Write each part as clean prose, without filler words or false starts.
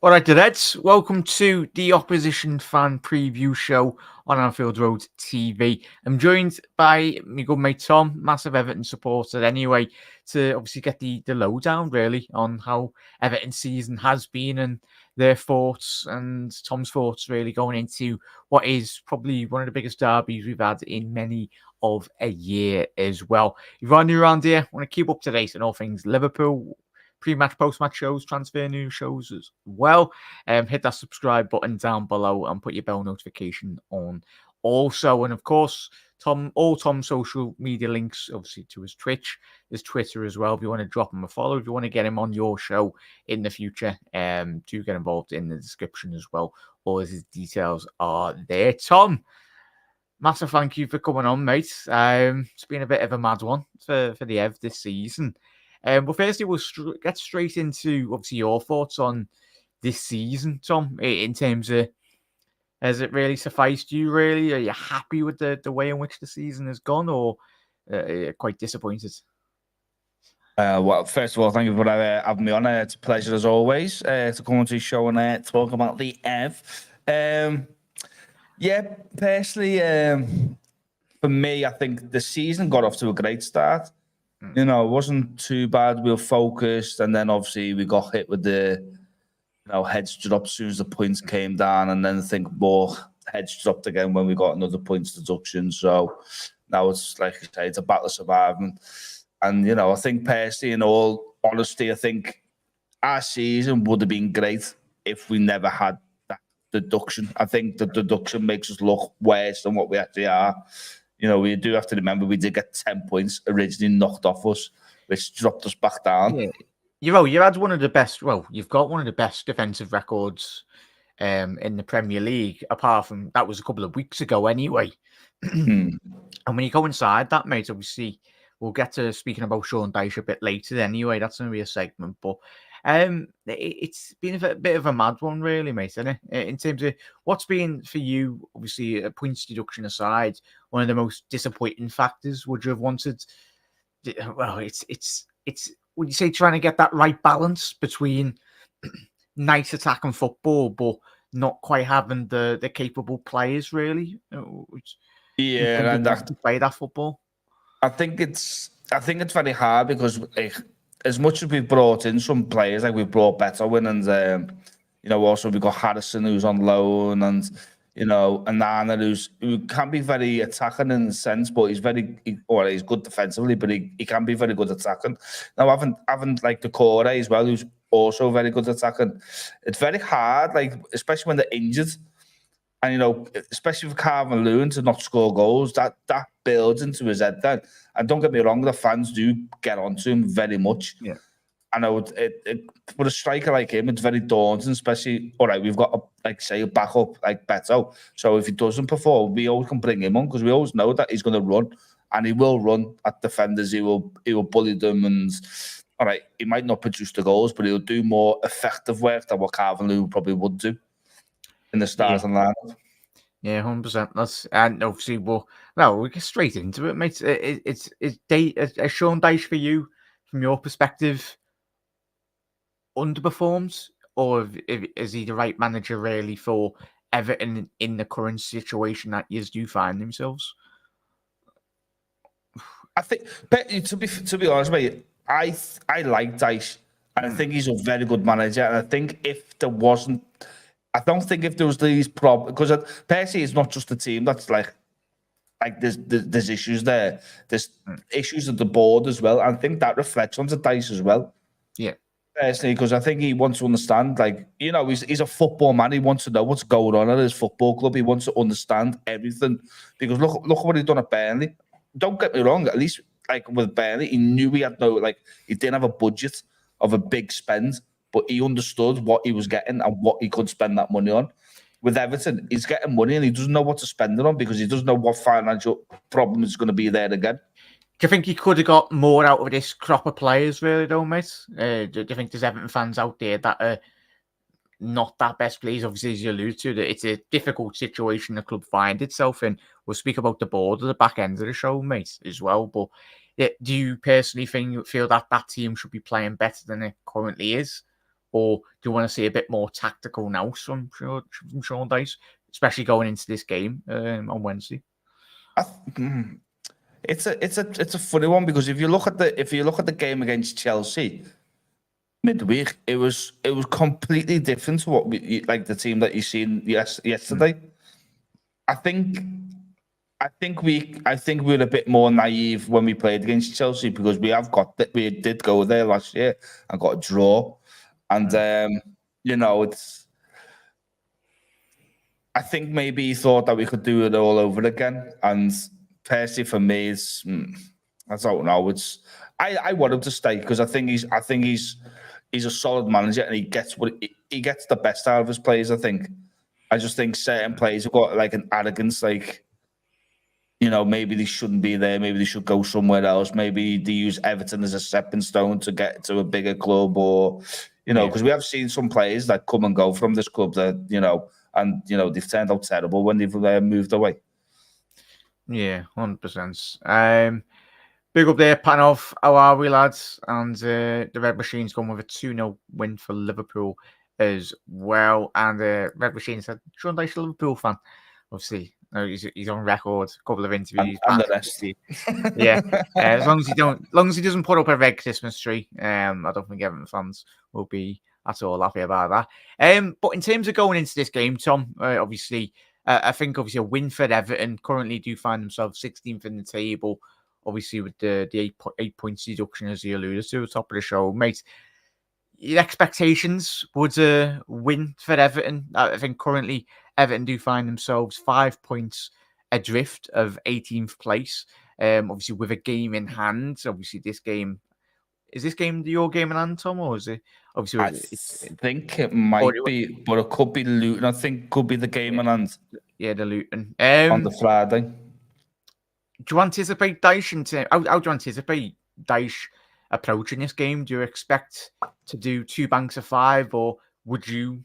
All right, the Reds, welcome to the Opposition Fan Preview Show on Anfield Road TV. I'm joined by my good mate Tom, massive Everton supporter anyway, to obviously get the lowdown really on how Everton's season has been and their thoughts and Tom's thoughts really going into what is probably one of the biggest derbies we've had in many of a year as well. If you're new around here, want to keep up to date on all things Liverpool, pre-match, post-match shows, transfer news shows as well. Hit that subscribe button down below and put your bell notification on also. And of course, all Tom's social media links, obviously to his Twitch, his Twitter as well. If you want to drop him a follow, if you want to get him on your show in the future, do get involved in the description as well. All his details are there. Tom, massive thank you for coming on, mate. It's been a bit of a mad one for the Ev this season. But firstly, we'll get straight into, obviously, your thoughts on this season, Tom, in terms of, has it really sufficed you, really? Are you happy with the way in which the season has gone, or are you quite disappointed? Well, first of all, thank you for having me on. It's a pleasure, as always, to come on to the show and talk about the Ev. Personally, for me, I think the season got off to a great start. You know, it wasn't too bad. We were focused, and then obviously we got hit with the, heads dropped as soon as the points came down, and then I think more heads dropped again when we got another points deduction. So now it's, like I say, it's a battle of surviving. And, I think personally, in all honesty, I think our season would have been great if we never had that deduction. I think the deduction makes us look worse than what we actually are. We do have to remember we did get 10 points originally knocked off us, which dropped us back down. Yeah. You had one of the best, you've got one of the best defensive records in the Premier League, apart from that was a couple of weeks ago anyway. And when you go inside that, mate, obviously, we'll get to speaking about Sean Dyche a bit later anyway. That's going to be a segment. But it's been a bit of a mad one, really, mate, isn't it? In terms of what's been for you, obviously, points deduction aside, one of the most disappointing factors. Would you have wanted? Well, it's would you say trying to get that right balance between nice attacking football, but not quite having the capable players, really? And to play that football. I think it's very hard because as much as we've brought in some players, like we've brought Beto in, and also we've got Harrison who's on loan, and Anana who can be very attacking in a sense, but he's he's good defensively, but he can be very good attacking. Now having like the core as well, who's also very good attacking. It's very hard, like especially when they're injured. And, especially for Calvin Lewin to not score goals, that builds into his head then. And don't get me wrong, the fans do get onto him very much. Yeah. I know for a striker like him, it's very daunting, especially, all right, we've got, a backup like Beto. So if he doesn't perform, we always can bring him on because we always know that he's going to run. And he will run at defenders. He will bully them. And, all right, he might not produce the goals, but he'll do more effective work than what Calvin Lewin probably would do in the starting lineup. Yeah, 100%. That's and obviously we get straight into it, mate. It's Sean Dyche for you, from your perspective, underperformed, or is he the right manager really for Everton in the current situation that you do find themselves? I think, to be honest, mate, I like Dyche, and I think he's a very good manager. And I think if there wasn't. I don't think if there was these problems, because personally, it's not just the team that's like there's issues there. There's issues at the board as well. And I think that reflects onto Dyche as well. Yeah. Personally, because I think he wants to understand, he's a football man. He wants to know what's going on at his football club. He wants to understand everything. Because look what he's done at Burnley. Don't get me wrong, at least with Burnley, he knew he didn't have a budget of a big spend. But he understood what he was getting and what he could spend that money on. With Everton, he's getting money and he doesn't know what to spend it on because he doesn't know what financial problem is going to be there again. Do you think he could have got more out of this crop of players, really, though, mate? Do you think there's Everton fans out there that are not that best pleased? Obviously, as you allude to, that it's a difficult situation the club find itself in. We'll speak about the board at the back end of the show, mate, as well. But do you personally feel that team should be playing better than it currently is? or do you want to see a bit more tactical now from Sean Dyche, especially going into this game on Wednesday? It's a funny one, because if you look at the game against Chelsea midweek, it was completely different to what like the team that you seen yesterday. I think we're a bit more naive when we played against Chelsea, because we did go there last year and got a draw, and I think maybe he thought that we could do it all over again, and personally for me, I don't know. I want him to stay, because I think he's a solid manager, and he gets the best out of his players. I just think certain players have got like an arrogance, like, maybe they shouldn't be there. Maybe they should go somewhere else. Maybe they use Everton as a stepping stone to get to a bigger club, or, because we have seen some players that come and go from this club that, and, they've turned out terrible when they've moved away. Yeah, 100%. Big up there, Panov. How are we, lads? And the Red Machine's gone with a 2-0 win for Liverpool as well. And Red Machine said, Sean Dyche, a Liverpool fan. Obviously, he's on record, a couple of interviews. And the rest. Yeah, as long as he doesn't put up a red Christmas tree, I don't think Everton fans will be at all happy about that. But in terms of going into this game, Tom, obviously, I think obviously a win for Everton. Currently, do find themselves 16th in the table. Obviously, with the 8 points deduction, as you alluded to at the top of the show, mate. Your expectations was a win for Everton. I think currently Everton do find themselves 5 points adrift of 18th place. Obviously, with a game in hand. Obviously, is this game your game in hand, Tom, or is it? Obviously, I think it might be, but it could be Luton. I think could be the game in hand. Yeah, the Luton on the Friday. Do you anticipate Dyche? How do you anticipate Dyche approaching this game? Do you expect to do 2 banks of 5, or would you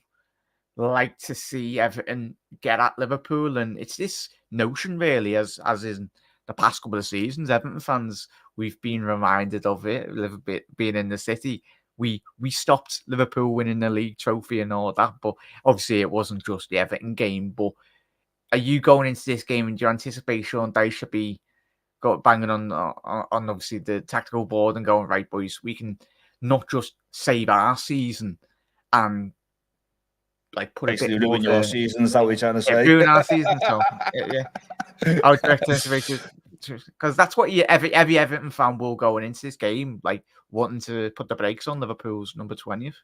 like to see Everton get at Liverpool? And it's this notion, really, as in the past couple of seasons, Everton fans, we've been reminded of it a little bit being in the city. We stopped Liverpool winning the league trophy and all that, but obviously it wasn't just the Everton game. But are you going into this game, and do you anticipate Sean Dyche should be banging on obviously the tactical board and going, right, boys, we can not just save our season and like put basically a bit ruin your season? Is that what you're trying to say? Ruin our season, so yeah. I would anticipate it, because that's what every Everton fan will going into this game, like wanting to put the brakes on Liverpool's number 20th.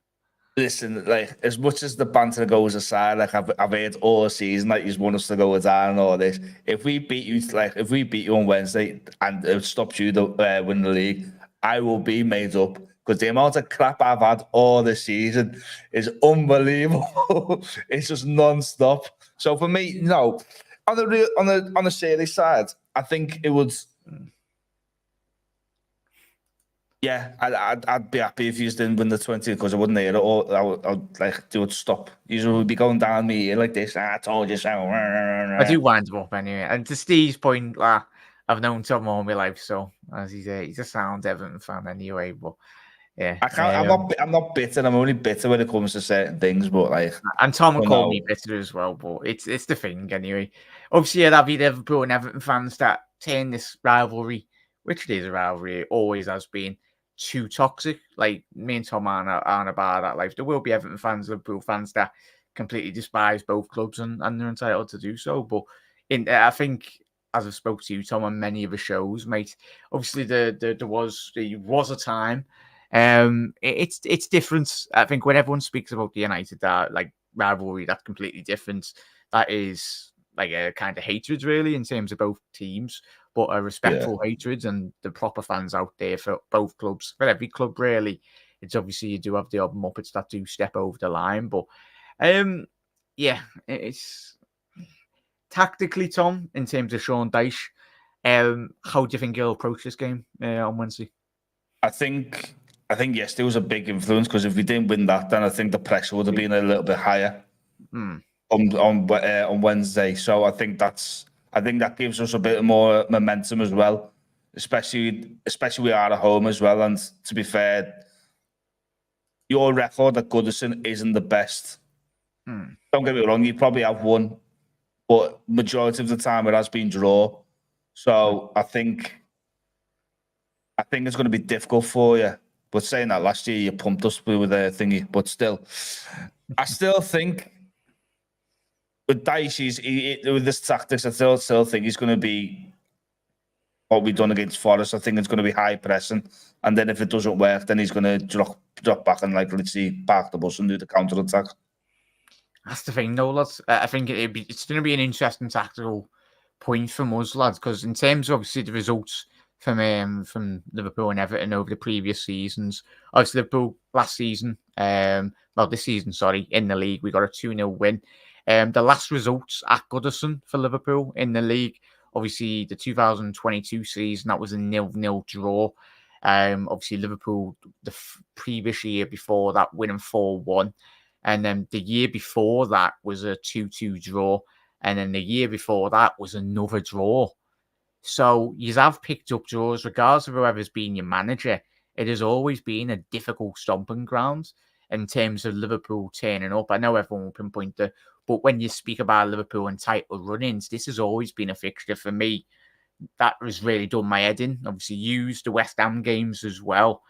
Listen, like, as much as the banter goes aside, like I've heard all season that you want us to go down and all this. If we beat you on Wednesday and it stops you win the league, I will be made up, because the amount of crap I've had all this season is unbelievable. It's just non-stop. So for me, no. On the serious side, I think it would. Yeah, I'd be happy if you didn't win the 20, because I wouldn't hear it. Or I'd like, do it stop. You would be going down me here like this. I told you so. I do wind him up anyway. And to Steve's point, I've known Tom all my life, so as he's a sound Everton fan anyway. But yeah, I'm not bitter. I'm only bitter when it comes to certain things. But like, and Tom would call me bitter as well. But it's the thing anyway. Obviously, there'll be Liverpool and Everton fans that turn this rivalry, which it is a rivalry, it always has been, too toxic. Like, me and Tom aren't about that life. There will be Everton fans, Liverpool fans that completely despise both clubs, and they're entitled to do so. But I think, as I've spoke to you, Tom, on many of the shows, mate, obviously there was a time. It's different. I think when everyone speaks about the United like rivalry, that's completely different. That is like a kind of hatred, really, in terms of both teams, but a respectful hatred, and the proper fans out there for both clubs, for every club, really. It's obviously you do have the odd Muppets that do step over the line, but yeah, it's tactically, Tom, in terms of Sean Dyche. How do you think he'll approach this game on Wednesday? I think yes, there was a big influence, because if we didn't win that, then I think the pressure would have been a little bit higher on Wednesday. So I think that gives us a bit more momentum as well, especially we are at home as well. And to be fair, your record at Goodison isn't the best. Don't get me wrong, you probably have won, but majority of the time it has been draw. So I think it's going to be difficult for you. But saying that, last year you pumped us with a thingy, but still, I still think with Dicey's with this tactics, I still think he's going to be what we've done against Forest. I think it's going to be high pressing, and then if it doesn't work, then he's going to drop back and like literally park the bus and do the counter attack. That's the thing, though, lads. I think it's going to be an interesting tactical point from us, lads, because in terms of obviously the results from Liverpool and Everton over the previous seasons, obviously Liverpool last season, this season, sorry, in the league, we got a 2-0 win. The last results at Goodison for Liverpool in the league, obviously the 2022 season, that was a 0-0 draw. Obviously Liverpool the previous year before that winning 4-1. And then the year before that was a 2-2 draw. And then the year before that was another draw. So you have picked up draws, regardless of whoever's been your manager. It has always been a difficult stomping ground in terms of Liverpool turning up. I know everyone will pinpoint it, but when you speak about Liverpool and title run-ins, this has always been a fixture for me that has really done my head in. Obviously, used the West Ham games as well.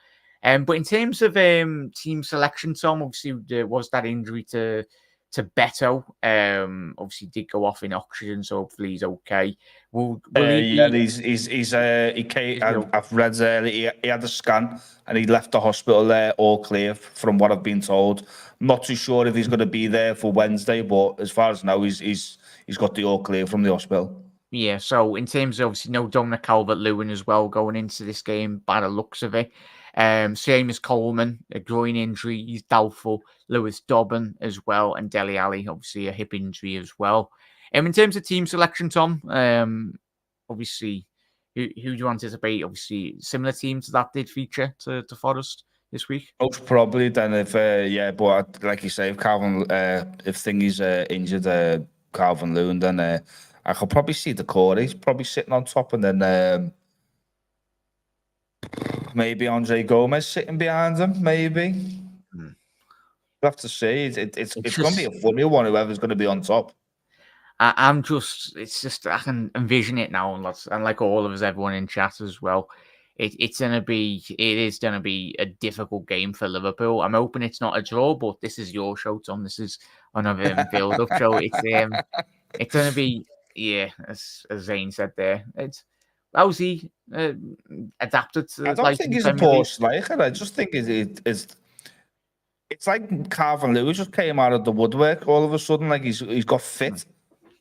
But in terms of team selection, Tom, obviously there was that injury to Beto. Obviously did go off in oxygen, so hopefully he's okay. Will he Yeah, be? he came. I've read he had a scan and he left the hospital there all clear, from what I've been told. Not too sure if he's going to be there for Wednesday, but as far as I know, he's got the all clear from the hospital. Yeah, so in terms of obviously no Dominic Calvert-Lewin as well going into this game by the looks of it. Same as Coleman, a groin injury, he's doubtful. Lewis Dobbin as well, and Dele Alli, obviously a hip injury as well. In terms of team selection, Tom, obviously, who do you anticipate? Obviously, similar teams that did feature to Forest this week. Most probably. Then if but like you say, if Calvin, if Thingy's injured, Calvin Lewin, then I could probably see the core. He's probably sitting on top, and then maybe Andre Gomez sitting behind him. Maybe we'll have to see. It's going to be a funny one. Whoever's going to be on top. It's just, I can envision it now, and like all of us, everyone in chat as well. It is going to be a difficult game for Liverpool. I'm hoping it's not a draw, but this is your show, Tom. This is another build-up show. It's going to be, yeah, as Zane said there. It's how's he adapted to? I don't think he's a poor striker. I just think it's like Calvin Lewis just came out of the woodwork all of a sudden. Like he's got fit.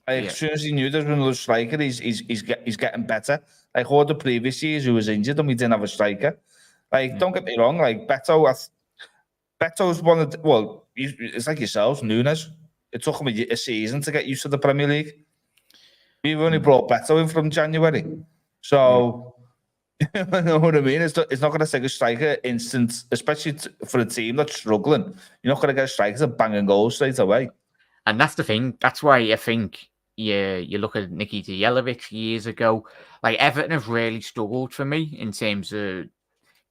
Like, as soon as he knew there was another striker, he's getting better. Like all the previous years, he was injured and we didn't have a striker. Like, don't get me wrong. Like Beto's one of it's like yourselves, Nunes. It took him a season to get used to the Premier League. We've only brought Beto in from January, so you know what I mean. It's not going to take a striker instant, especially for a team that's struggling. You're not going to get a striker to bang goals straight away. And that's the thing. That's why I think you look at Nikita Jelavic years ago. Like Everton have really struggled for me in terms of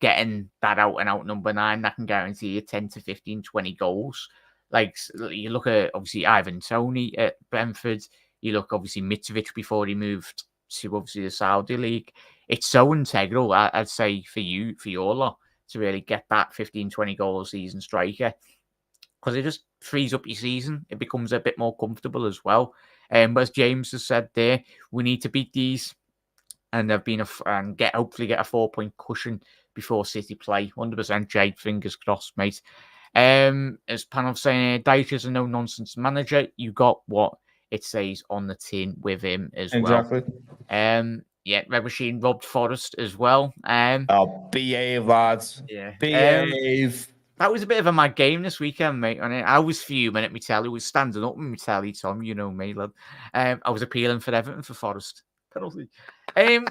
getting that out and out number 9 that can guarantee you 10 to 15, 20 goals. Like you look at obviously Ivan Toney at Brentford. You look obviously Mitrovic before he moved to obviously the Saudi League. It's so integral, I'd say, for your lot to really get that 15, 20 goal season striker. Because it just frees up your season. It becomes a bit more comfortable as well. But as James has said there, we need to beat these and hopefully get a 4-point cushion before City play. 100% Jade, fingers crossed, mate. As Panov saying, Dyche is a no-nonsense manager. You got what it says on the tin with him as well. Yeah, Red Machine robbed Forest as well. Behave, lads. Yeah. Behave. That was a bit of a mad game this weekend, mate. And I was fuming at my telly. I was standing up with my telly, Tom. You know me, lad. I was appealing for Everton for Forest. Penalty. You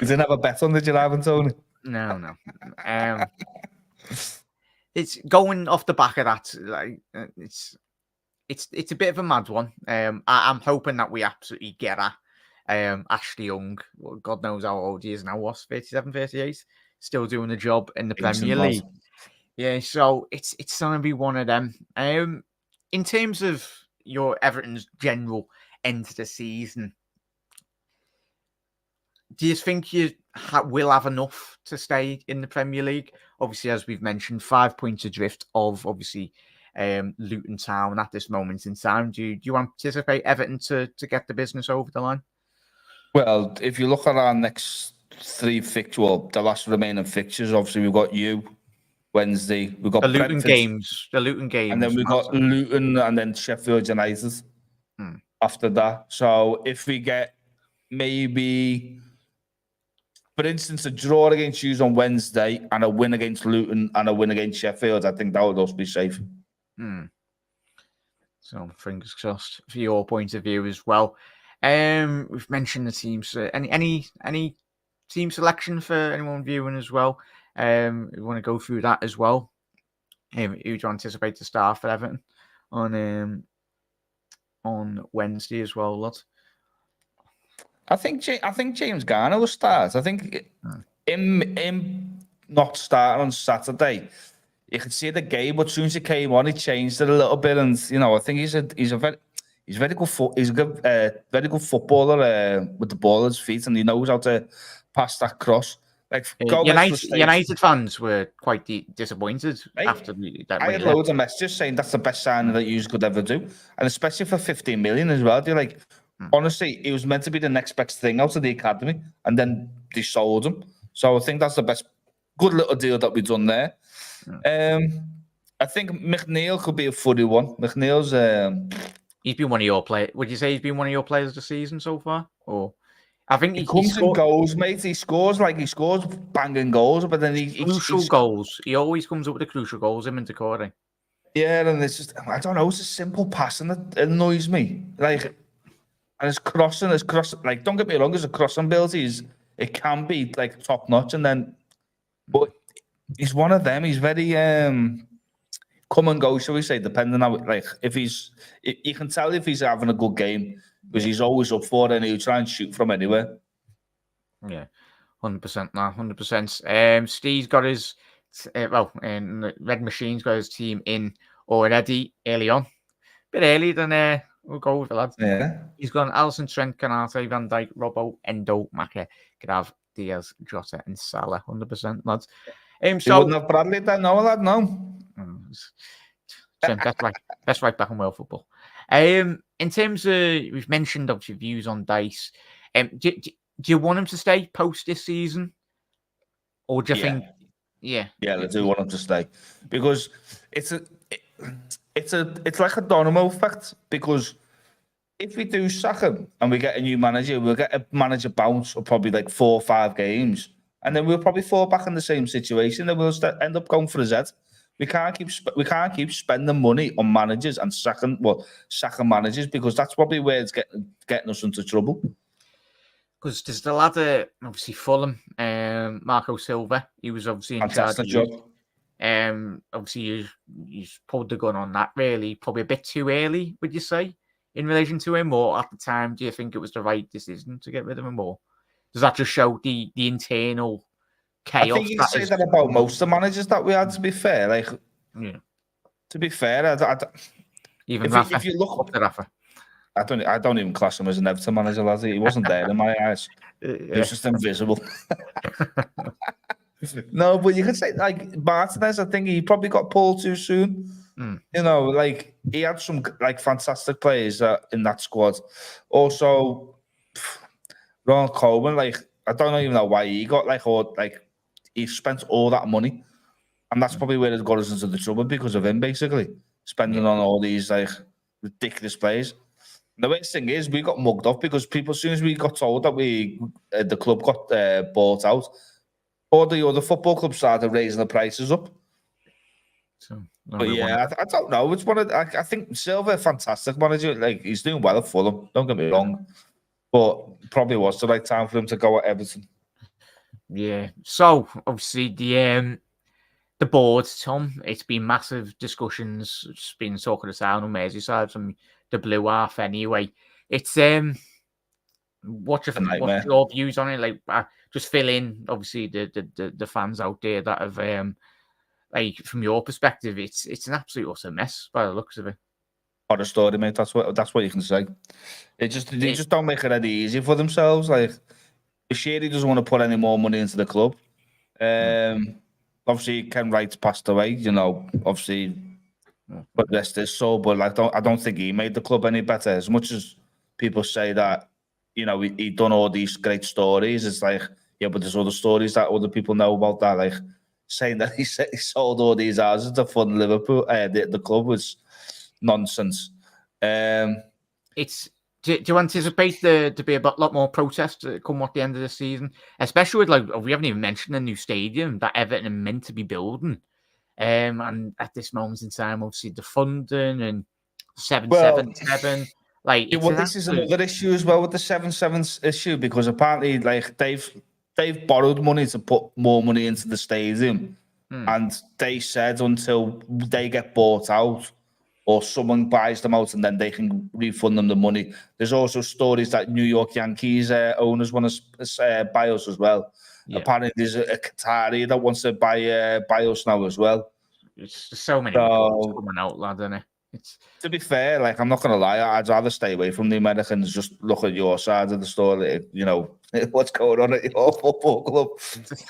didn't have a bet on, did you, Ivan Toney? No. It's going off the back of that. Like it's a bit of a mad one. I'm hoping that we absolutely get Ashley Young. God knows how old he is now. What's 37, 38? Still doing the job in the Premier League. Yeah, so it's going to be one of them. In terms of your Everton's general end to the season, do you think you will have enough to stay in the Premier League? Obviously, as we've mentioned, 5 points adrift of obviously Luton Town at this moment in time. Do you anticipate Everton to get the business over the line? Well, if you look at our next three fixtures, well, the last remaining fixtures, obviously we've got you Wednesday, we've got The Luton Brentford, games, and then we've got massive. Luton, and then Sheffield United after that. So if we get maybe, for instance, a draw against you on Wednesday and a win against Luton and a win against Sheffield, I think that would also be safe. So fingers crossed for your point of view as well. We've mentioned the teams. Any team selection for anyone viewing as well? We want to go through that as well. Who do you anticipate to start for Everton on Wednesday as well, lad? I think James Garner will start. I think him not starting on Saturday. You could see the game, but as soon as he came on, he changed it a little bit, and I think he's very good very good footballer with the ball at his feet, and he knows how to pass that cross. Like United fans were quite disappointed after that. I had loads of messages saying that's the best signing that you could ever do, and especially for 15 million as well. They're like, honestly, he was meant to be the next best thing out of the academy, and then they sold him. So I think that's the best, good little deal that we've done there. I think McNeil could be a funny one. McNeil's he's been one of your players. Would you say he's been one of your players of the season so far? Or I think he comes and goes, mate. He scores banging goals, but then crucial goals. He always comes up with the crucial goals. Him and Decore. Yeah, and it's just I don't know. It's a simple passing that annoys me. Like, and his crossing. Like, don't get me wrong, his crossing ability it can be like top notch, and then, but he's one of them. He's very come and go, shall we say, depending on like if you can tell if he's having a good game because he's always up for it and he'll try and shoot from anywhere. Yeah, 100%. 100%. Steve's got his and Red Machine's got his team in already early on, bit early than we'll go with the lads. Yeah, he's gone Alisson, Trent, Canate, Van Dijk, Robbo, Endo, Maka, Grav, Diaz, Jota, and Salah. 100%, lads. So wouldn't have Bradley then, no, lad, no. That's right back in world football. In terms of, we've mentioned obviously views on Dice. Do you want him to stay post this season, or do you think? Yeah, I do want him to stay because it's like a domino effect. Because if we do sack him and we get a new manager, we'll get a manager bounce of probably like 4 or 5 games, and then we'll probably fall back in the same situation. Then we'll end up going for a Z. We can't keep spending money on managers and sacking managers because that's probably where it's getting us into trouble. Because there's the lad, obviously Fulham, Marco Silva. He was obviously in charge. Job. Obviously he's pulled the gun on that. Really, probably a bit too early, would you say, in relation to him, or at the time, do you think it was the right decision to get rid of him, or does that just show the internal chaos? I think you say that about most of the managers that we had. To be fair, like, to be fair, even Rafa, if you look up to Rafa. I don't even class him as an Everton manager, lads. He wasn't there in my eyes. He was just invisible. No, but you could say like Martinez. I think he probably got pulled too soon. Like he had some like fantastic players in that squad. Also, Ronald Koeman. Like I don't even know why he got he spent all that money, and that's probably where it got us into the trouble because of him basically spending on all these like ridiculous players. The worst thing is we got mugged off because people, as soon as we got told that the club got bought out, all the other football clubs started raising the prices up. So, but yeah, I don't know. It's one of I think Silva, fantastic manager. Like he's doing well at Fulham. Don't get me wrong, but probably was the right time for him to go at Everton. Yeah. So obviously the board, Tom. It's been massive discussions. It's been talk of the town on Merseyside from the blue half anyway. It's what's your views on it? Like just fill in obviously the fans out there that have like from your perspective, it's an absolute utter mess by the looks of it. What a story, mate. That's what you can say. They It just don't make it any easy for themselves. Like Bashiri doesn't want to put any more money into the club. Obviously, Ken Wright's passed away. You know, obviously, but rest his soul. But like, I don't think he made the club any better. As much as people say that, you know, he done all these great stories. It's like, yeah, but there's other stories that other people know about that. Like saying that he sold all these houses to fund Liverpool, the club was nonsense. it's. Do you anticipate there to be a lot more protests come at the end of the season, especially with like we haven't even mentioned the new stadium that Everton are meant to be building, and at this moment in time, obviously the funding and 777, like it's well, this is another issue as well with the 7-7 issue because apparently, like they've borrowed money to put more money into the stadium, and they said until they get bought out or someone buys them out and then they can refund them the money. There's also stories that New York Yankees owners want to buy us as well. Yeah. Apparently, there's a Qatari that wants to buy us now as well. It's so many reports coming out, lad, isn't it? To be fair, like I'm not gonna lie, I'd rather stay away from the Americans. Just look at your side of the story. You know what's going on at your football club.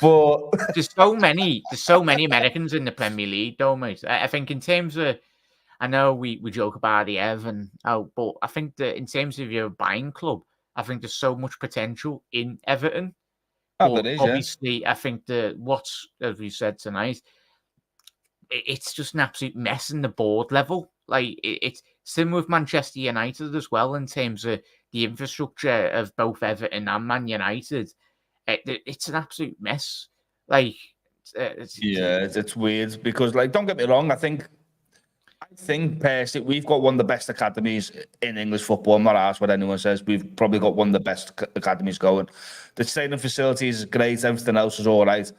But there's so many Americans in the Premier League, though, mate. I think in terms of, I know we joke about the Everton, but I think that in terms of your buying club, I think there's so much potential in Everton. But there is, obviously, I think that what's, as we said tonight, it's just an absolute mess in the board level. Like it's similar with Manchester United as well in terms of the infrastructure of both Everton and Man United. It's an absolute mess. Like, it's weird because, like, don't get me wrong. I think personally, we've got one of the best academies in English football. I'm not asked what anyone says. We've probably got one of the best academies going. The training facilities is great. Everything else is all right.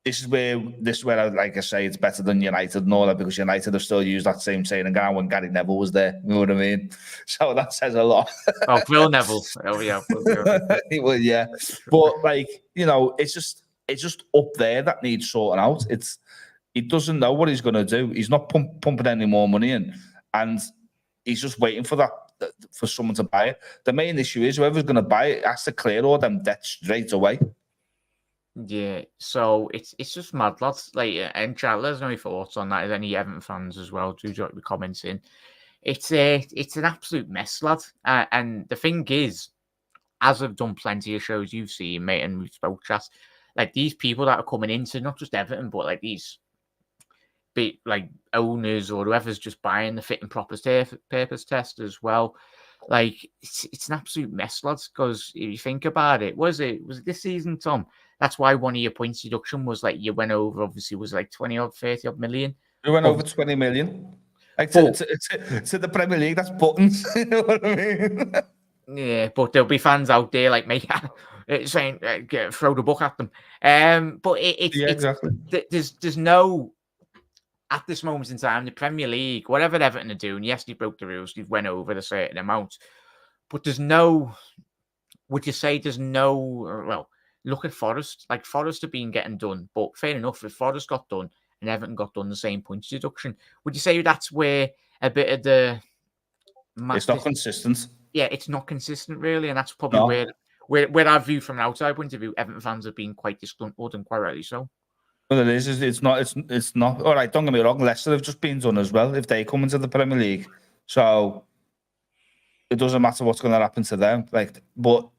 This is where I, like I say, it's better than United and all that because United have still used that same training ground when Gary Neville was there. You know what I mean? So that says a lot. Oh, Phil Neville. Oh yeah, well, yeah. But like you know, it's just up there that needs sorting out. He doesn't know what he's going to do. He's not pumping any more money in, and he's just waiting for for someone to buy it. The main issue is whoever's going to buy it has to clear all them debts straight away. Yeah, so it's just mad, lads. Like, and chat, let us know your thoughts on that. Is any Everton fans as well? Do drop your comments in. It's an absolute mess, lad. And the thing is, as I've done plenty of shows you've seen, mate, and we've spoke chat, like these people that are coming into not just Everton, but like these big like owners or whoever's just buying the fit and proper purpose test as well. Like it's an absolute mess, lads. Because if you think about it, was it this season, Tom? That's why one of your points deduction was like you went over. Obviously, was like 20 or 30 odd million. We went over 20 million. Like to the Premier League, that's buttons. You know what I mean? Yeah, but there'll be fans out there like me saying throw the book at them. But exactly. There's no. At this moment in time, the Premier League, whatever Everton are doing, yes, they broke the rules, they've went over a certain amount, but there's no, would you say there's no, well, look at Forest, like Forest have been getting done, but fair enough, if Forest got done and Everton got done the same points deduction, would you say that's where a bit of the... It's not consistent. Yeah, it's not consistent really, and that's probably where I view from an outside point of view, Everton fans have been quite disgruntled and quite rightly so. Well, it is. It's not. All right, don't get me wrong. Leicester have just been done as well if they come into the Premier League. So it doesn't matter what's going to happen to them. But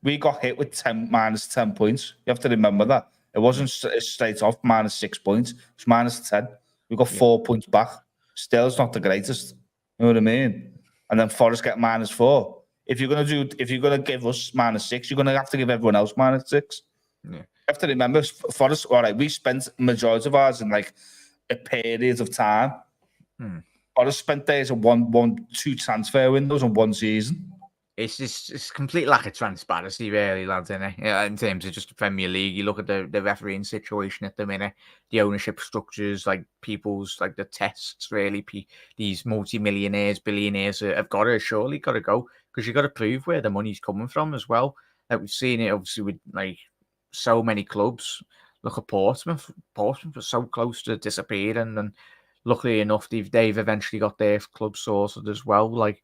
we got hit with minus 10 points. You have to remember that. It wasn't straight off minus 6 points. It's minus 10. We got 4 points back. Still, it's not the greatest. You know what I mean? And then Forest get minus 4. If you're gonna give us minus 6, you're gonna have to give everyone else minus 6. Yeah. You have to remember, Forest, all right, we spent majority of ours in like a period of time. Forest spent days in two transfer windows in one season. It's complete lack of transparency, really, lads, isn't it? Yeah, in terms of just the Premier League, you look at the refereeing situation at the minute, the ownership structures, like people's, like the tests, really, these multi-millionaires, billionaires have got to go, because you've got to prove where the money's coming from as well. Like we've seen it, obviously, with like so many clubs, look at Portsmouth. Portsmouth was so close to disappearing, and luckily enough, they've eventually got their club sorted as well. Like,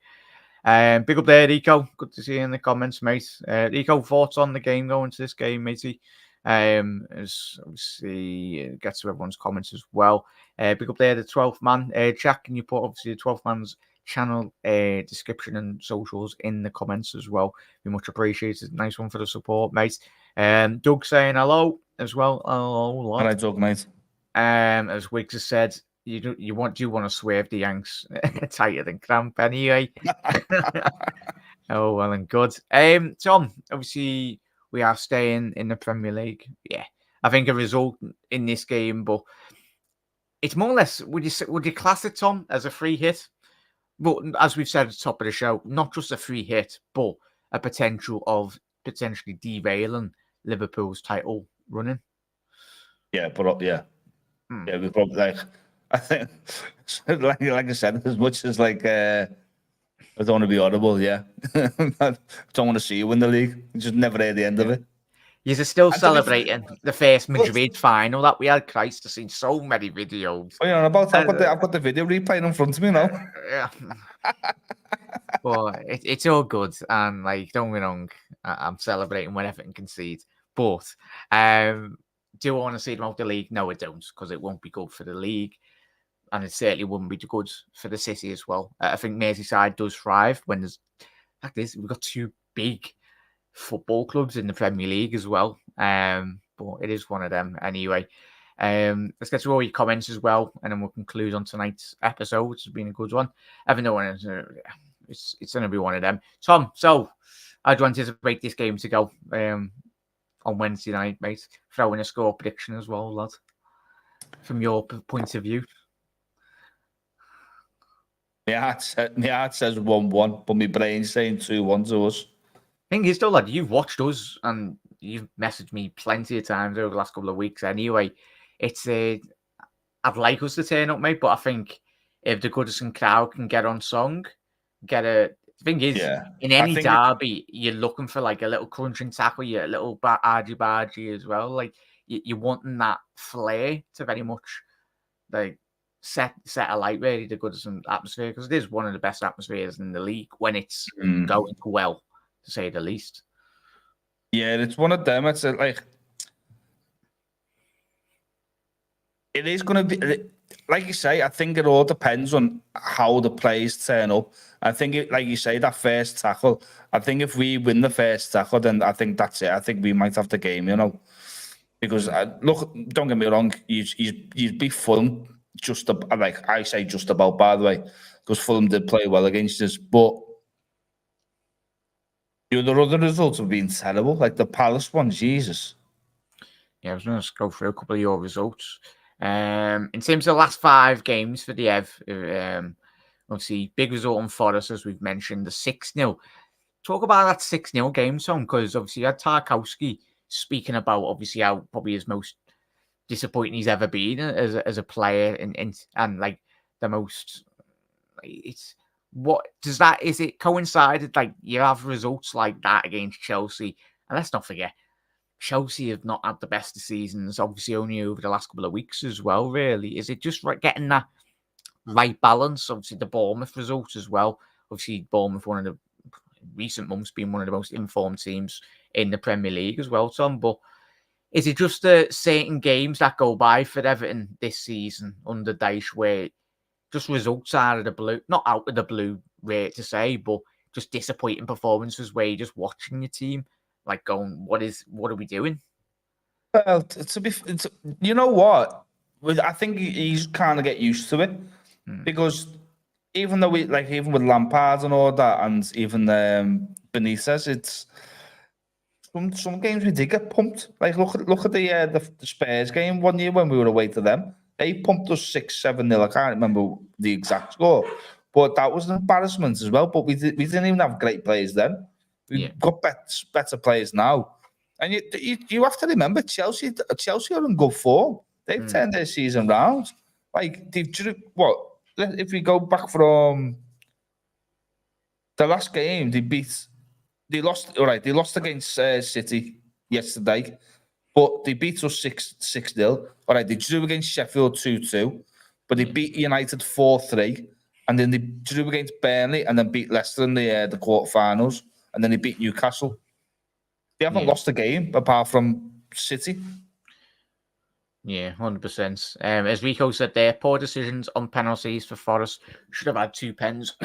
big up there, Rico. Good to see you in the comments, mate. Rico, thoughts on the game going to this game, matey? As obviously gets to everyone's comments as well. Big up there, the 12th man. Jack, can you put obviously the 12th man's channel description and socials in the comments as well? Be much appreciated. Nice one for the support, mate. Doug saying hello as well. Hello, lad. All right, Doug, mate. As Wiggs has said, do you want to swerve the Yanks tighter than cramp anyway? Oh, well and good. Tom, obviously we are staying in the Premier League. Yeah, I think a result in this game, but it's more or less. Would you class it, Tom, as a free hit? But as we've said at the top of the show, not just a free hit, but a potential of potentially derailing Liverpool's title running. Yeah, but yeah, we probably like. I think, like I said, as much as like I don't want to be audible. Yeah, I don't want to see you win the league. You just never hear the end of it. You're still celebrating the first Madrid final that we had. Christ, I've seen so many videos. Oh, I've got the video replay in front of me now. Yeah. But it's all good, and like, don't get me wrong, I'm celebrating when Everton concede. But do I want to see them out the league? No, I don't, because it won't be good for the league, and it certainly wouldn't be good for the city as well. I think Merseyside does thrive when there's like this. We've got two big football clubs in the Premier League as well. But it is one of them anyway. Let's get to all your comments as well, and then we'll conclude on tonight's episode, which has been a good one. Even though it's going to be one of them. Tom, so how do you anticipate this game to go on Wednesday night, mate? Throw in a score prediction as well, lad, from your point of view. My heart says 1-1, but my brain's saying 2-1 to us. Thing is, though, lad, you've watched us and you've messaged me plenty of times over the last couple of weeks anyway. It's I'd like us to turn up, mate, but I think if the Goodison crowd can get on song, the thing is, in any derby, you're looking for like a little crunching tackle, a little argy-bargy as well. Like, you're wanting that flair to very much like set alight really the Goodison atmosphere, because it is one of the best atmospheres in the league when it's going well, to say the least. Yeah, it's one of them. It's like it is going to be, like you say. I think it all depends on how the players turn up. I think, like you say, that first tackle. I think if we win the first tackle, then I think that's it. I think we might have the game, because look, don't get me wrong, you'd be Fulham just like I say just about, by the way, because Fulham did play well against us, but the other results have been terrible, like the Palace one. Jesus. Yeah, I was going to go through a couple of your results. In terms of the last 5 games for the Ev, obviously big result on Forest, as we've mentioned, the 6-0. Talk about that 6-0 game, Tom, because obviously you had Tarkowski speaking about obviously how probably his most disappointing he's ever been as a player, and like the most. It's what does that is it coincided like you have results like that against Chelsea, and let's not forget Chelsea have not had the best of seasons, obviously only over the last couple of weeks as well. Really, is it just getting that right balance? Obviously the Bournemouth result as well. Obviously Bournemouth, one of the recent months, being one of the most informed teams in the Premier League as well, Tom. But is it just the certain games that go by for Everton this season under Dyche where just results out of the blue, not out of the blue, rate to say, but just disappointing performances where you're just watching your team like going, what are we doing? Well, you know what? I think he's kind of get used to it because even though even with Lampard and all that, and even Benitez, it's some games we did get pumped. Like look at the Spurs game one year when we were away to them. They pumped us 6-7-0. I can't remember the exact score, but that was an embarrassment as well. But we didn't even have great players then. We've got better players now, and you have to remember Chelsea are in good form. They've turned their season round. Like if we go back from the last game, they lost. All right, they lost against City yesterday, But they beat us 6-0. All right, they drew against Sheffield 2-2, but they beat United 4-3, and then they drew against Burnley and then beat Leicester in the quarterfinals, and then they beat Newcastle. They haven't lost a game apart from City. Yeah, 100%. As Rico said there, poor decisions on penalties for Forest. Should have had 2 pens.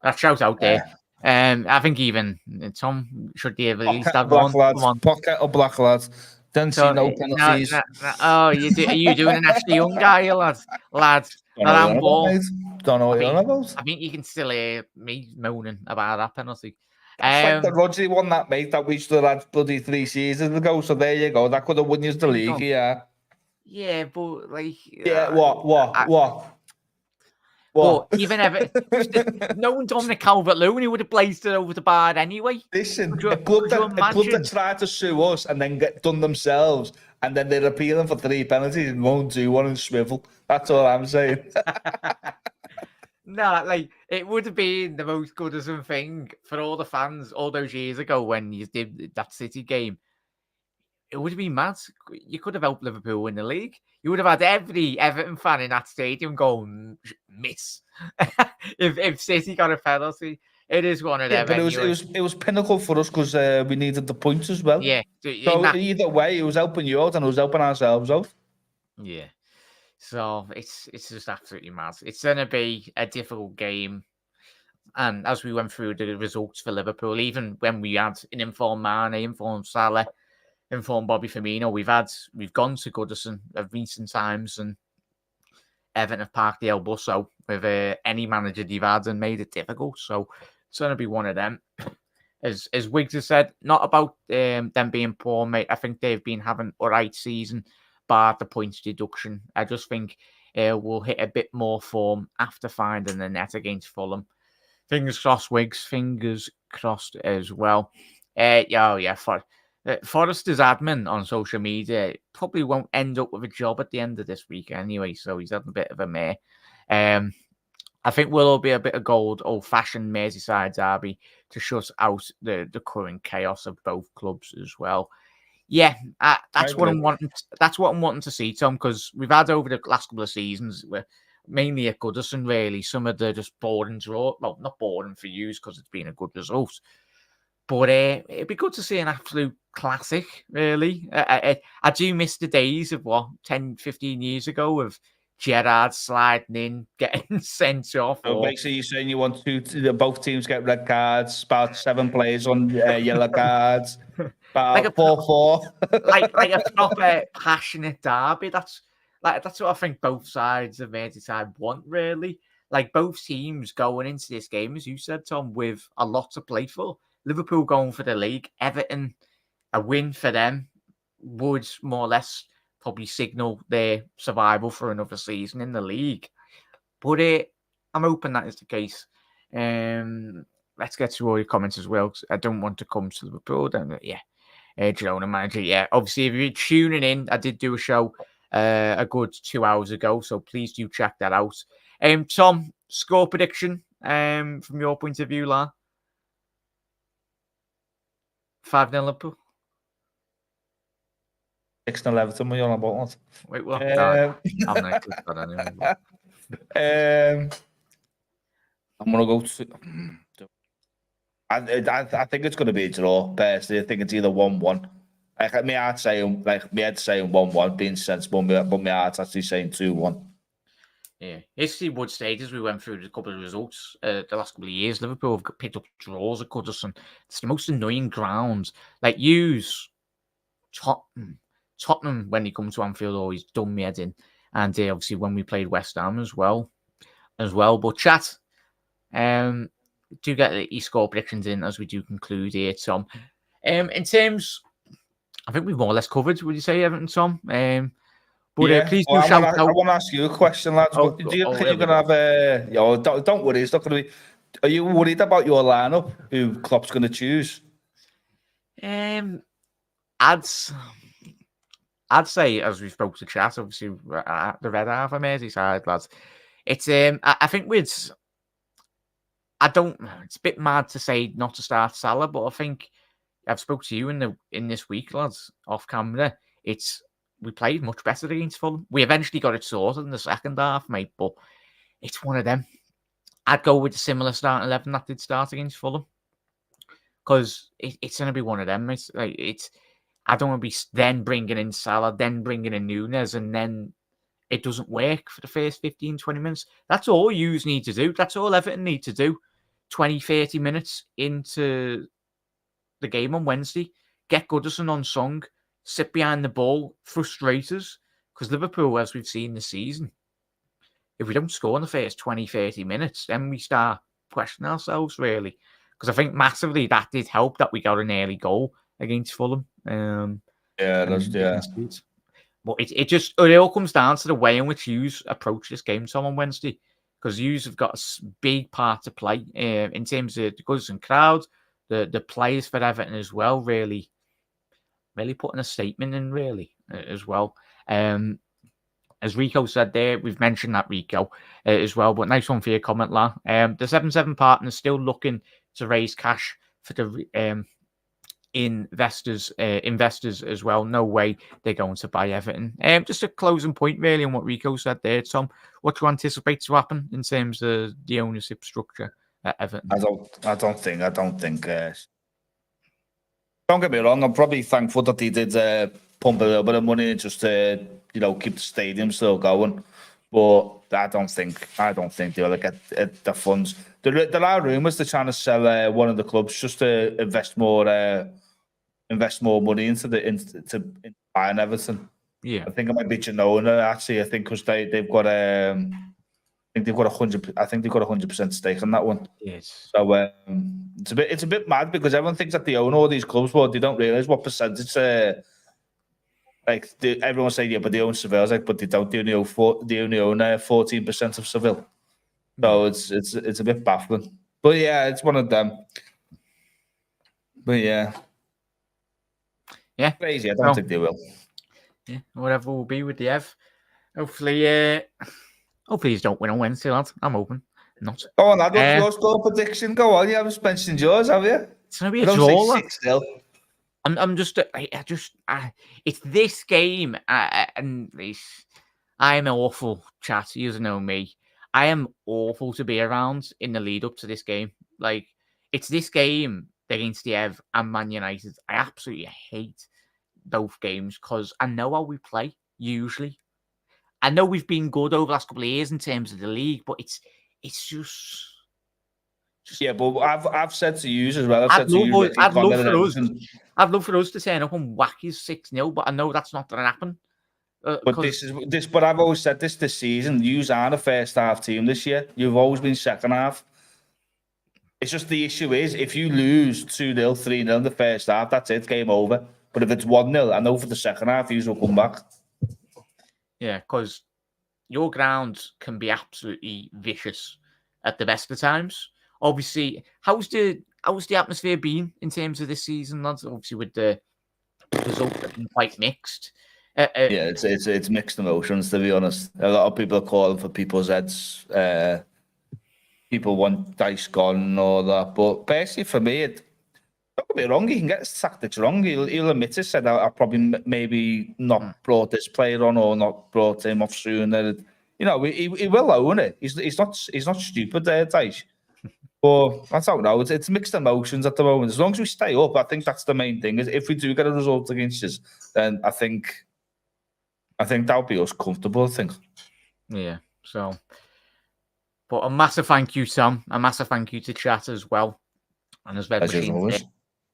That shout out there. I think even Tom should have at least had one. Come on. Pocket or black lads. Didn't see no penalties. Oh, are you doing an Ashley Young guy, lads? Don't know what you're on about. I think you can still hear me moaning about that penalty. It's like the Rodri won that, mate, that we still had bloody 3 seasons ago. So there you go. That could have won you the league, yeah. Yeah, but like... Yeah, what? But even knowing Dominic Calvert-Lewin, he would have blazed it over the bar anyway. Listen, a club that tried to sue us and then get done themselves, and then they're appealing for 3 penalties and won't do one and swivel. That's all I'm saying. No, like, it would have been the most Goodison thing for all the fans all those years ago when you did that City game. It would have been mad. You could have helped Liverpool win the league. You would have had every Everton fan in that stadium going, miss. if City got a penalty. It is one of them. But it was pinnacle for us because we needed the points as well. Yeah. So either way, it was helping you out and it was helping ourselves out. Yeah. So it's just absolutely mad. It's going to be a difficult game. And as we went through the results for Liverpool, even when we had an informed Mane, informed Salah, informed Bobby Firmino, we've gone to Goodison at recent times, and Everton have parked the El Busso with any manager they've had and made it difficult. So it's going to be one of them. As Wiggs has said, not about them being poor, mate. I think they've been having a right season, bar the points deduction. I just think we'll hit a bit more form after finding the net against Fulham. Fingers crossed, Wiggs. Fingers crossed as well. Forrester's admin on social media probably won't end up with a job at the end of this week anyway, so he's had a bit of a mare. I think we'll all be a bit of gold, old-fashioned Merseyside derby to shut out the current chaos of both clubs as well. Yeah, that's what I'm wanting. That's what I'm wanting to see, Tom, because we've had over the last couple of seasons, we're mainly at Goodison, really. Some of the just boring draw. Well, not boring for you because it's been a good result. But it'd be good to see an absolute classic, really. I do miss the days of 10, 15 years ago of Gerrard sliding in, getting sent off. So basically, you're saying you want both teams get red cards, about 7 players on yellow cards, about like 4-4. like a proper passionate derby. That's what I think both sides of Merseyside want, really. Like both teams going into this game, as you said, Tom, with a lot to play for. Liverpool going for the league, Everton, a win for them would more or less probably signal their survival for another season in the league. But I'm hoping that is the case. Let's get to all your comments as well. I don't want to come to Liverpool. Girona manager. Yeah, obviously, if you're tuning in, I did do a show a good 2 hours ago, so please do check that out. Tom, score prediction from your point of view, La? 5-0 Liverpool. 6-0 Everton, what are you on about that? Wait, what? I'm not clicked that anyway. I'm going to go to... I think it's going to be a draw, personally. I think it's either 1-1. My heart's saying 1-1, being sensible, but my heart's actually saying 2-1. Yeah, history would state as we went through a couple of results the last couple of years, Liverpool have picked up draws at Goodison. It's the most annoying ground. Like, Tottenham, when they come to Anfield, always done me head in. And obviously when we played West Ham as well. But chat, do get the score predictions in as we do conclude here, Tom. In terms, I think we've more or less covered, would you say, Everton, Tom? Please do shout out. I want to ask you a question, lads. Do you think you're going to have don't worry, it's not going to be... Are you worried about your lineup, who Klopp's going to choose? I'd say, as we spoke to chat, obviously, the red half of Merseyside, lads. It's I think it's a bit mad to say not to start Salah, but I think I've spoke to you in this week, lads, off camera. we played much better against Fulham. We eventually got it sorted in the second half, mate, but it's one of them. I'd go with a similar starting 11 that did start against Fulham, because it's going to be one of them. I don't want to be then bringing in Salah, then bringing in Nunes, and then it doesn't work for the first 15, 20 minutes. That's all you need to do. That's all Everton need to do. 20, 30 minutes into the game on Wednesday, get Goodison on song, sit behind the ball, frustrate us. Because Liverpool, as we've seen this season, if we don't score in the first 20, 30 minutes, then we start questioning ourselves, really. Because I think massively that did help that we got an early goal against Fulham. Yeah. But it all comes down to the way in which you approach this game, Tom, on Wednesday. Because you have got a big part to play in terms of the Goodison crowd, the players for Everton as well, really putting a statement in, really, as well. As Rico said there, we've mentioned that, Rico, as well. But nice one for your comment, La. The 7-7 partner's still looking to raise cash for the investors as well. No way they're going to buy Everton. Just a closing point, really, on what Rico said there, Tom. What do you anticipate to happen in terms of the ownership structure at Everton? I don't think. Don't get me wrong. I'm probably thankful that they did pump a little bit of money just to keep the stadium still going. But I don't think they'll get the funds. There are rumours they're trying to sell one of the clubs just to invest more money into buying Everton. Yeah, I think it might be Genoa actually. I think because they've got I think they've got 100% stake on that one. yes. So it's a bit mad because everyone thinks that they own all these clubs, but they don't realise what percentage. Everyone say, yeah, but they own Seville. But they don't. They only own 14% of Seville. So it's a bit baffling. But yeah, it's one of them. But yeah, crazy. I don't think they will. Yeah, whatever will be with the Ev. Hopefully you don't win on Wednesday, lad. I'm hoping not. Go on, lad. What's your score prediction? Go on. You haven't mentioned yours, have you? It's gonna be a draw. 6-0. It's this game, and I'm awful, chat. You know me. I am awful to be around in the lead up to this game. Like, it's this game against the Ev and Man United. I absolutely hate both games because I know how we play usually. I know we've been good over the last couple of years in terms of the league, but it's just yeah. But I've said to you as well. I'd love for us to turn up and whack you 6-0, but I know that's not going to happen. But But I've always said this season. You are the first half team this year. You've always been second half. It's just the issue is if you lose 2-0, 3-0 in the first half, that's it, game over. But if it's 1-0, I know for the second half, you will come back. Yeah, because your ground can be absolutely vicious at the best of times. Obviously, how's the atmosphere been in terms of this season, lads? Obviously, with the results have been quite mixed. Yeah, it's mixed emotions, to be honest. A lot of people are calling for people's heads. People want Dice gone and all that. But personally, for me, don't get me wrong, he can get sacked. It's wrong. He'll admit it. Said I probably maybe not brought this player on or not brought him off sooner. He will own it. He's not stupid there, Dice. But I don't know. It's mixed emotions at the moment. As long as we stay up, I think that's the main thing. Is if we do get a result against us, then I think that'll be us comfortable. I think. Yeah. So, but a massive thank you, Tom. A massive thank you to chat as well. And as Red Machine,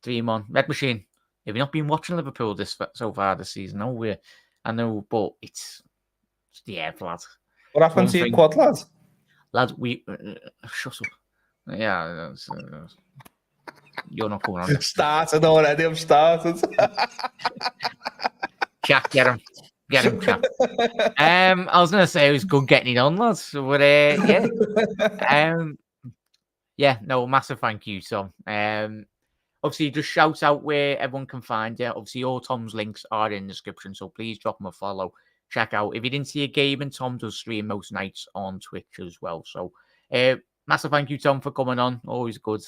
Dream on Red Machine. Have you not been watching Liverpool so far this season? No, I know, but it's the air, lad. What happened to your quad, lad? Lad, shut up. Yeah, you're not coming on. Started already. I'm started. Jack, get him, Jack. I was gonna say it was good getting it on, lads. But yeah. No, massive thank you, Tom. Obviously, just shout out where everyone can find you. Obviously, all Tom's links are in the description, so please drop him a follow. Check out. If you didn't see a game, and Tom does stream most nights on Twitch as well. So, massive thank you, Tom, for coming on. Always good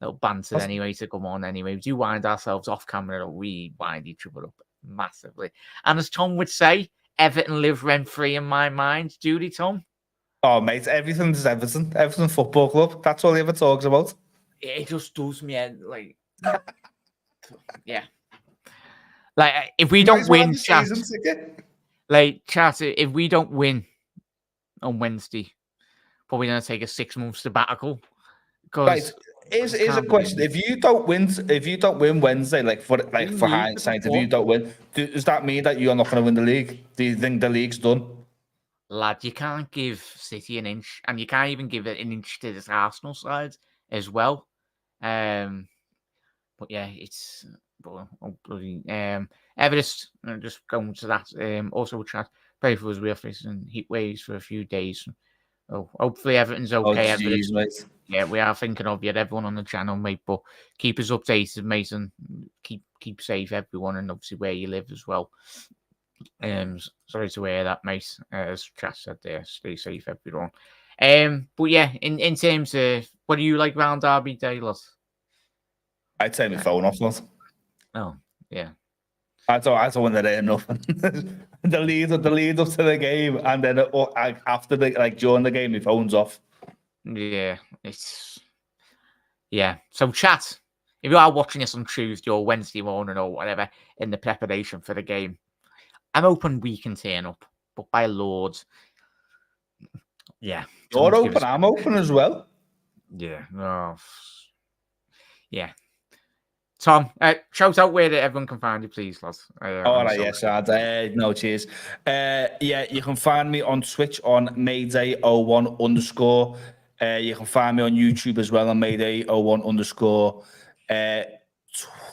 little banter anyway to come on anyway. We do wind ourselves off camera. We wind each other up Massively. And as Tom would say, Everton live rent-free in my mind. Do they, Tom? Oh, mate, everything's Everton. Everton Football Club. That's all he ever talks about. It just does me head, like, yeah. Like, if we don't win, chat, if we don't win on Wednesday, probably going to take a 6-month sabbatical. Right. Is a question. If you don't win Wednesday, for hindsight, if you don't win, does that mean that you're not going to win the league? Do you think the league's done? Lad, you can't give City an inch, and you can't even give it an inch to this Arsenal side as well. But yeah, it's Everest. Just going to that. Also, chat. Pray for us. We are facing heat waves for a few days. Oh, hopefully Everton's okay. Oh, geez, mate. Yeah, we are thinking of you, everyone on the channel, mate. But keep us updated, mate, and keep safe, everyone, and obviously where you live as well. Sorry to hear that, mate. As Chat said there, stay safe, everyone. But yeah, in terms of what do you like round Derby Day, lad? I'd take my phone off, lad. Oh, yeah. I don't want to hear nothing. the lead up to the game, and then after during the game, my phone's off. Yeah, So, chat, if you are watching this on Tuesday or Wednesday morning or whatever in the preparation for the game, I'm hoping we can turn up, but by Lord, yeah. You're open, I'm open as well. Yeah, no. Yeah. Tom, shout out where everyone can find you, please, lads. All right, yes, no, cheers. Yeah, you can find me on Twitch on Mayday01_. You can find me on YouTube as well on Mayday01_.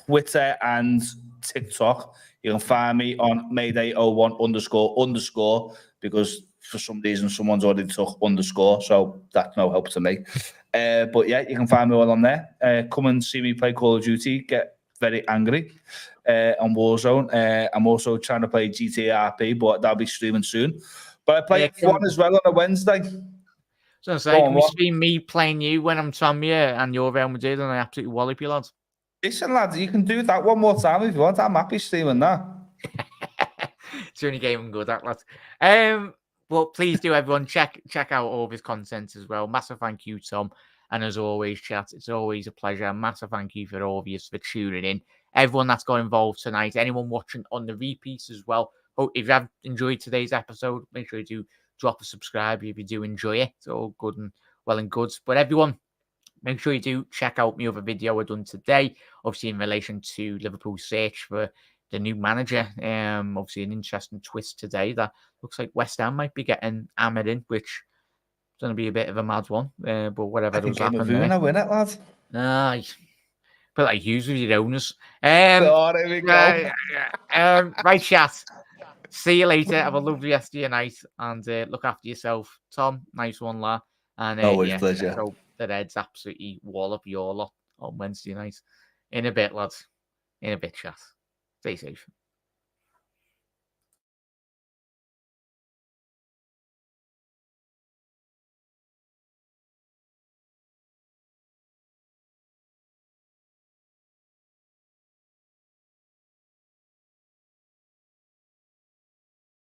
Twitter and TikTok. You can find me on Mayday01__ because for some reason someone's already took _, so that's no help to me. But yeah, you can find me all on there. Come and see me play Call of Duty. Get very angry on Warzone. I'm also trying to play GTA RP, but that'll be streaming soon. But I play F1 as well on a Wednesday. So can we stream me playing you when I'm Tom, and you're Real Madrid, and I absolutely wallop you, lads? Listen, lads, you can do that one more time if you want. I'm happy streaming that. It's the only game I'm good at, lads. Well, please do, everyone, check out all of his content as well. Massive thank you, Tom. And as always, chat, it's always a pleasure. Massive thank you for all of you for tuning in. Everyone that's got involved tonight, anyone watching on the repeats as well. If you have enjoyed today's episode, make sure you do drop a subscribe if you do enjoy it. It's all good and well and good. But everyone, make sure you do check out my other video I done today, obviously in relation to Liverpool's search for the new manager. Obviously an interesting twist today that looks like West Ham might be getting hammered in, which is going to be a bit of a mad one. But whatever does happen there. Win it, lad. Aye. But like use with your owners. There we go. Right, chat. See you later. Have a lovely rest of your night and look after yourself. Tom, nice one, lad. And always pleasure. So the Reds absolutely wallop your lot on Wednesday night. In a bit, lads. In a bit, chat. Stay safe.